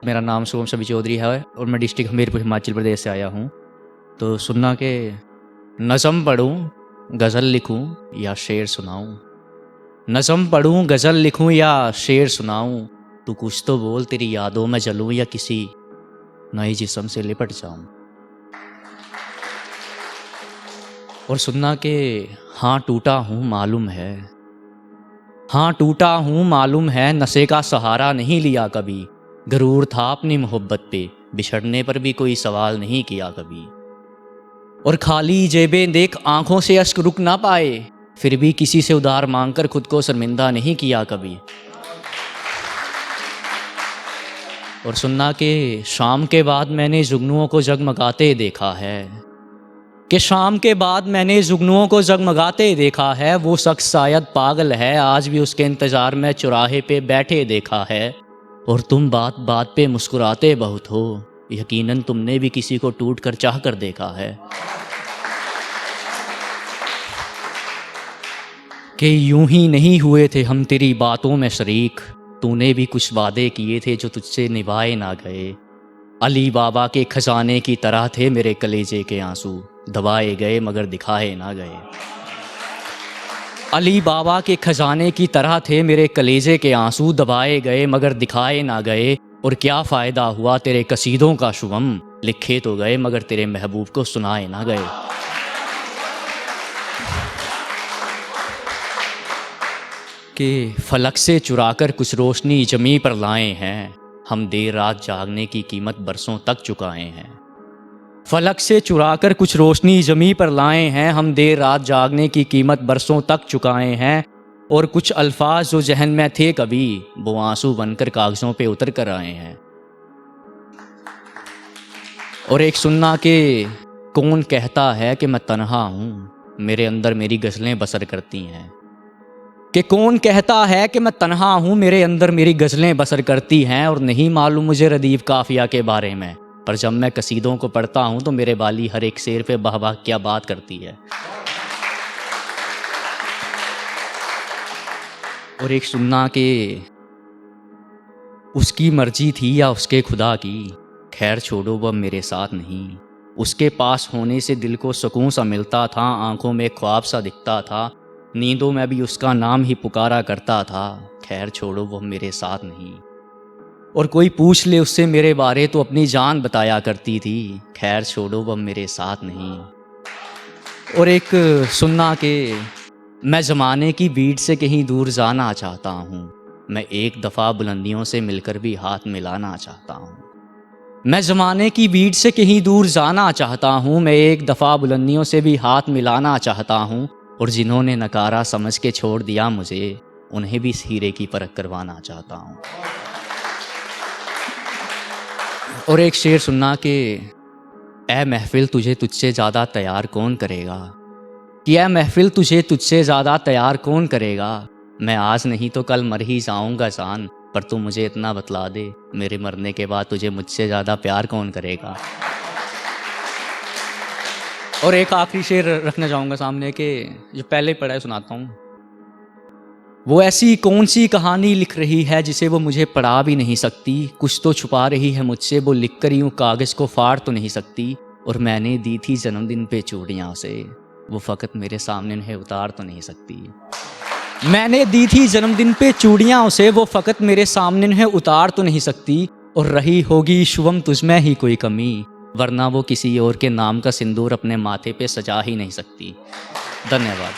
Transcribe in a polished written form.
मेरा नाम शुभम शबी चौधरी है और मैं डिस्ट्रिक्ट हमीरपुर हिमाचल प्रदेश से आया हूँ। तो सुनना के नज़म पढ़ूँ, गज़ल लिखूँ या शेर सुनाऊँ। नज़म पढ़ूँ, गज़ल लिखूँ या शेर सुनाऊँ, तू कुछ तो बोल, तेरी यादों में जलूँ या किसी नए जिस्म से लिपट जाऊँ। और सुनना के हाँ टूटा हूँ मालूम है, हाँ टूटा हूँ मालूम है, नशे का सहारा नहीं लिया कभी। गरूर था अपनी मोहब्बत पे, बिछड़ने पर भी कोई सवाल नहीं किया कभी। और खाली जेबें देख आंखों से अश्क रुक ना पाए, फिर भी किसी से उधार मांगकर खुद को शर्मिंदा नहीं किया कभी। और सुनना के शाम के बाद मैंने जुगनुओं को जगमगाते देखा है, कि शाम के बाद मैंने जुगनुओं को जगमगाते देखा है। वो शख्स शायद पागल है, आज भी उसके इंतज़ार में चौराहे पे बैठे देखा है। और तुम बात बात पे मुस्कुराते बहुत हो, यकीनन तुमने भी किसी को टूट कर चाह कर देखा है। कि यूं ही नहीं हुए थे हम तेरी बातों में शरीक, तूने भी कुछ वादे किए थे जो तुझसे निभाए ना गए। अली बाबा के खजाने की तरह थे मेरे कलेजे के आंसू, दबाए गए मगर दिखाए ना गए। अली बाबा के खजाने की तरह थे मेरे कलेजे के आंसू, दबाए गए मगर दिखाए ना गए। और क्या फ़ायदा हुआ तेरे कसीदों का शुभम, लिखे तो गए मगर तेरे महबूब को सुनाए ना गए। कि फलक से चुराकर कुछ रोशनी जमी पर लाए हैं, हम देर रात जागने की कीमत बरसों तक चुकाए हैं। फलक से चुराकर कुछ रोशनी जमी पर लाए हैं, हम देर रात जागने की कीमत बरसों तक चुकाए हैं। और कुछ अल्फाज जो जहन में थे कभी, वो आंसू बनकर कागज़ों पे उतर कर आए हैं। और एक सुनना के कौन कहता है कि मैं तन्हा हूँ, मेरे अंदर मेरी गज़लें बसर करती हैं। कि कौन कहता है कि मैं तन्हा हूँ, मेरे अंदर मेरी गज़लें बसर करती हैं। और नहीं मालूम मुझे रदीफ़ काफ़िया के बारे में, पर जब मैं कसीदों को पढ़ता हूँ तो मेरे बाली हर एक शेर पे वाह वाह क्या बात करती है। और एक सुनना के उसकी मर्जी थी या उसके खुदा की, खैर छोड़ो वह मेरे साथ नहीं। उसके पास होने से दिल को सुकून सा मिलता था, आंखों में ख्वाब सा दिखता था, नींदों में भी उसका नाम ही पुकारा करता था, खैर छोड़ो वह मेरे साथ नहीं। और कोई पूछ ले उससे मेरे बारे तो अपनी जान बताया करती थी, खैर छोड़ो वह मेरे साथ नहीं। और एक सुनना के मैं ज़माने की भीड़ से कहीं दूर जाना चाहता हूँ, मैं एक दफ़ा बुलंदियों से मिलकर भी हाथ मिलाना चाहता हूँ। मैं ज़माने की भीड़ से कहीं दूर जाना चाहता हूँ, मैं एक दफ़ा बुलंदियों से भी हाथ मिलाना चाहता हूँ। और जिन्होंने नकारा समझ के छोड़ दिया मुझे, उन्हें भी इस हीरे की परख करवाना चाहता हूँ। और एक शेर सुनना के ए महफिल तुझे तुझसे ज़्यादा तैयार कौन करेगा, कि ए महफिल तुझे तुझसे ज़्यादा तैयार कौन करेगा। मैं आज नहीं तो कल मर ही जाऊँगा जान, पर तू मुझे इतना बतला दे, मेरे मरने के बाद तुझे मुझसे ज़्यादा प्यार कौन करेगा। और एक आखिरी शेर रखना चाहूँगा सामने के जो पहले पढ़ा है सुनाता हूँ। वो ऐसी कौन सी कहानी लिख रही है जिसे वो मुझे पढ़ा भी नहीं सकती, कुछ तो छुपा रही है मुझसे, वो लिख कर यूँ कागज़ को फाड़ तो नहीं सकती। और मैंने दी थी जन्मदिन पे चूड़ियाँ उसे, वो फ़कत मेरे सामने उन्हें उतार तो नहीं सकती। मैंने दी थी जन्मदिन पे चूड़ियाँ उसे, वो फ़कत मेरे सामने उन्हें उतार तो नहीं सकती। और रही होगी शुभम तुझमें ही कोई कमी, वरना वो किसी और के नाम का सिंदूर अपने माथे पे सजा ही नहीं सकती। धन्यवाद।